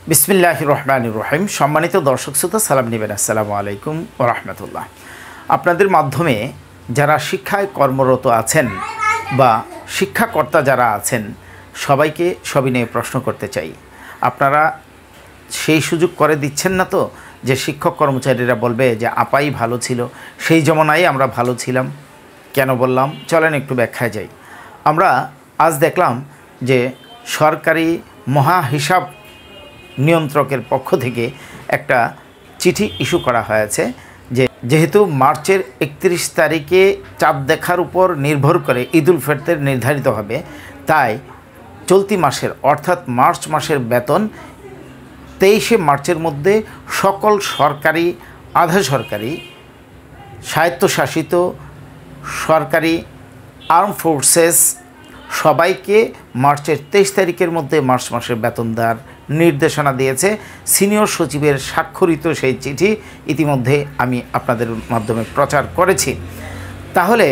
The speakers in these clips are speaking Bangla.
বিসমিল্লাহির রহমানির রহিম। সম্মানিত দর্শক শ্রোতা, সালাম নেবেন। আসসালামু আলাইকুম ওয়া রাহমাতুল্লাহ। আপনাদের মাধ্যমে যারা শিক্ষায় কর্মরত আছেন বা শিক্ষাকর্তা যারা আছেন সবাইকে সবিনয়ে প্রশ্ন করতে চাই, আপনারা সেই সুযোগ করে দিচ্ছেন না তো যে শিক্ষক কর্মচারীরা বলবে যে আপাই ভালো ছিল, সেই জমানায় আমরা ভালো ছিলাম। কেন বললাম, চলেন একটু ব্যাখ্যায় যাই। আমরা আজ দেখলাম যে সরকারি মহা হিসাব নিয়ন্ত্রকের পক্ষ থেকে একটা চিঠি ইস্যু করা হয়েছে যে যেহেতু মার্চের 31 তারিখে চাঁদ দেখার উপর নির্ভর করে ঈদুল ফিতর নির্ধারিত হবে, তাই চলতি মাসের অর্থাৎ মার্চ মাসের বেতন 23শে মার্চের মধ্যে সকল সরকারি, আধা সরকারি, স্বায়ত্তশাসিত, সরকারি, আর্ম ফোর্সেস সবাইকে মার্চের 23 তারিখের মধ্যে মার্চ মাসের বেতন দেওয়ার নির্দেশনা দিয়েছে সিনিয়র সচিবের স্বাক্ষরিত সেই চিঠি ইতিমধ্যে আমি আপনাদের মাধ্যমে প্রচার করেছি। তাহলে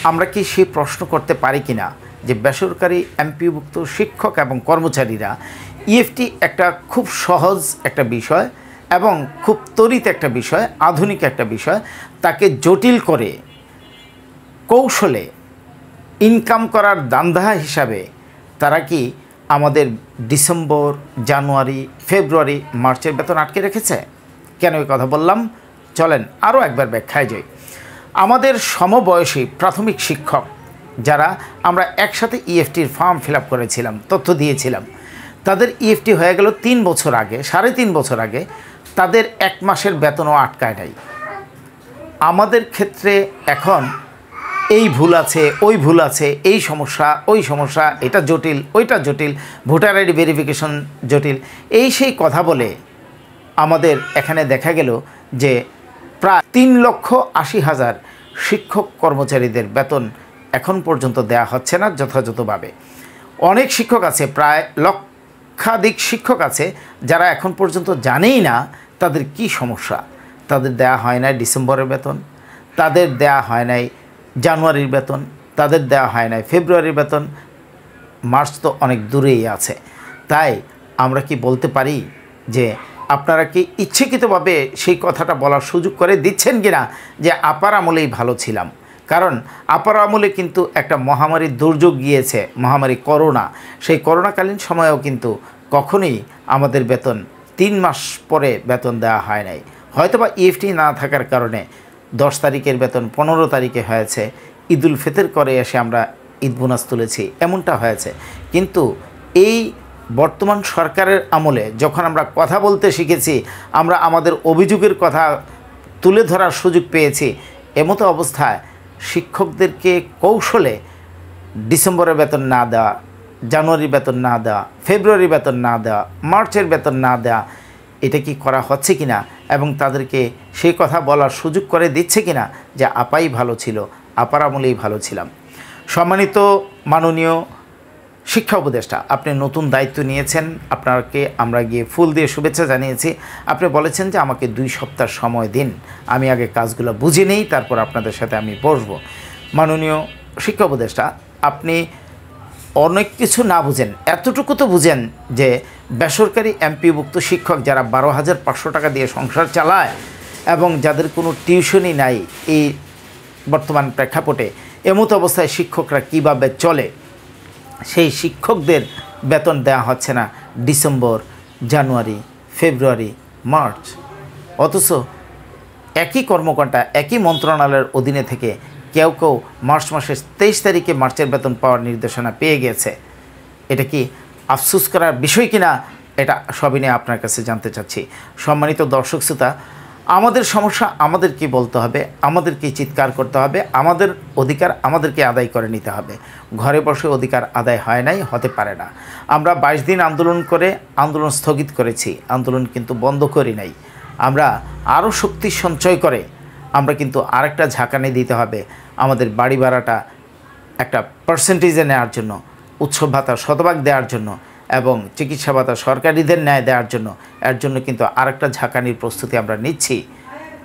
আমরা কি সেই প্রশ্ন করতে পারি কিনা যে বেসরকারি এমপিওভুক্ত শিক্ষক এবং কর্মচারীরা ইএফটি একটা খুব সহজ একটা বিষয় এবং খুব ত্বরিত একটা বিষয়, আধুনিক একটা বিষয়, তাকে জটিল করে কৌশলে ইনকাম করার দান্দা হিসাবে তারা কি আমাদের ডিসেম্বর, জানুয়ারি, ফেব্রুয়ারি, মার্চের বেতন আটকে রেখেছে? কেন এই কথা বললাম, চলেন আরও একবার ব্যাখ্যায় যাই। আমাদের সমবয়সী প্রাথমিক শিক্ষক যারা আমরা একসাথে ইএফটির ফর্ম ফিল আপ করেছিলাম, তথ্য দিয়েছিলাম, তাদের ইএফটি হয়ে গেল 3 বছর আগে, 3.5 বছর আগে, তাদের 1 মাসের বেতনও আটকায় নাই। আমাদের ক্ষেত্রে এখন এই ভুল আছে, ওই ভুল আছে, এই সমস্যা, ওই সমস্যা, এটা জটিল, ওইটা জটিল, ভোটার আইডি ভেরিফিকেশন জটিল, এই সেই কথা বলে আমাদের এখানে দেখা গেল যে প্রায় 3,80,000 শিক্ষক কর্মচারীদের বেতন এখন পর্যন্ত দেয়া হচ্ছে না যথাযথভাবে। অনেক শিক্ষক আছে, প্রায় লক্ষাধিক শিক্ষক আছে যারা এখন পর্যন্ত জানেই না তাদের কি সমস্যা। তাদের দেয়া হয় নাই ডিসেম্বরের বেতন, তাদের দেয়া হয় নাই জানুয়ারির বেতন, তাদের দেওয়া হয় নাই ফেব্রুয়ারির বেতন, মার্চ তো অনেক দূরেই আছে। তাই আমরা কি বলতে পারি যে আপনারা কি ইচ্ছাকৃতভাবে সেই কথাটা বলার সুযোগ করে দিচ্ছেন কিনা যে আপার আমলেই ভালো ছিলাম? কারণ আপার আমলে কিন্তু একটা মহামারীর দুর্যোগ গিয়েছে, মহামারী করোনা। সেই করোনাকালীন সময়েও কিন্তু কখনোই আমাদের বেতন 3 মাস পরে বেতন দেওয়া হয় নাই। হয়তোবা ইএফটি না থাকার কারণে 10 তারিখের বেতন 15 তারিখে হয়েছে, ঈদুল ফিতর করে এসে আমরা ঈদ বোনাস তুলেছি, এমনটা হয়েছে। কিন্তু এই বর্তমান সরকারের আমলে যখন আমরা কথা বলতে শিখেছি, আমরা আমাদের অভিযোগের কথা তুলে ধরার সুযোগ পেয়েছি, এমতো অবস্থায় শিক্ষকদেরকে কৌশলে ডিসেম্বরের বেতন না দেওয়া, জানুয়ারির বেতন না দেওয়া, ফেব্রুয়ারির বেতন না দেওয়া, মার্চের বেতন না দেওয়া, এটা কি করা হচ্ছে কিনা এবং তাদেরকে সেই কথা বলার সুযোগ করে দিচ্ছে কিনা যে আপাই ভালো ছিল, আপার আমলেই ভালো ছিলাম? সম্মানিত মাননীয় শিক্ষা উপদেষ্টা, আপনি নতুন দায়িত্ব নিয়েছেন, আপনাকে আমরা গিয়ে ফুল দিয়ে শুভেচ্ছা জানিয়েছি। আপনি বলেছেন যে আমাকে 2 সপ্তাহ সময় দিন, আমি আগে কাজগুলো বুঝে নেই, তারপর আপনাদের সাথে আমি বসবো। মাননীয় শিক্ষা উপদেষ্টা, আপনি অনেক কিছু না বুঝেন, এতটুকু তো বুঝেন যে বেসরকারি এমপিওভুক্ত শিক্ষক যারা 12,500 টাকা দিয়ে সংসার চালায় এবং যাদের কোনো টিউশনই নাই এই বর্তমান প্রেক্ষাপটে, এমতো অবস্থায় শিক্ষকরা কিভাবে চলে, সেই শিক্ষকদের বেতন দেওয়া হচ্ছে না ডিসেম্বর, জানুয়ারি, ফেব্রুয়ারি, মার্চ। অথচ একই কর্মকর্তা, একই মন্ত্রণালয়ের অধীনে থেকে কেউ কেউ মার্চ মাসের 23 তারিখে মার্চের বেতন পাওয়ার নির্দেশনা পেয়ে গেছে। এটা কি আফসোস করার বিষয় কিনা, এটা সবই নিয়ে আপনার কাছে জানতে চাচ্ছি। সম্মানিত দর্শক শ্রোতা, আমাদের সমস্যা আমাদেরকে বলতে হবে, আমাদেরকে চিৎকার করতে হবে, আমাদের অধিকার আমাদেরকে আদায় করে নিতে হবে। ঘরে বসে অধিকার আদায় হয় নাই, হতে পারে না। আমরা 22 দিন আন্দোলন করে আন্দোলন স্থগিত করেছি, আন্দোলন কিন্তু বন্ধ করি নাই। আমরা আরও শক্তি সঞ্চয় করে আমরা কিন্তু আরেকটা ঝাঁকানি দিতে হবে আমাদের বাড়ি ভাড়াটা একটা পার্সেন্টেজে নেওয়ার জন্য, উৎসব ভাতা শতভাগ দেওয়ার জন্য এবং চিকিৎসা ভাতা সরকারিদের ন্যায় দেওয়ার জন্য। এর জন্য কিন্তু আরেকটা ঝাঁকানির প্রস্তুতি আমরা নিচ্ছি।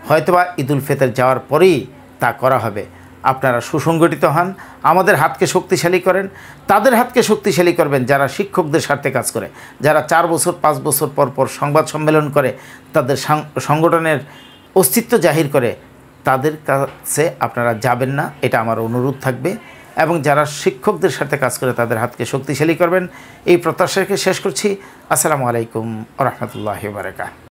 হয়তোবা ঈদুল ফিতর যাওয়ার পরেই তা করা হবে। আপনারা সুসংগঠিত হন, আমাদের হাতকে শক্তিশালী করেন, তাদের হাতকে শক্তিশালী করবেন যারা শিক্ষকদের স্বার্থে কাজ করে, যারা 4 বছর 5 বছর পর পর সংবাদ সম্মেলন করে তাদের সংগঠনের অস্তিত্ব জাহির করে, তাদের কাছে আপনারা যাবেন না, এটা আমার অনুরোধ থাকবে। এবং যারা শিক্ষকদের সাথে কাজ করে তাদের হাতকে শক্তিশালী করবেন, এই প্রত্যাশাকে শেষ করছি। আসসালামু আলাইকুম ওয়া রাহমাতুল্লাহি ওয়া বারাকাতুহু।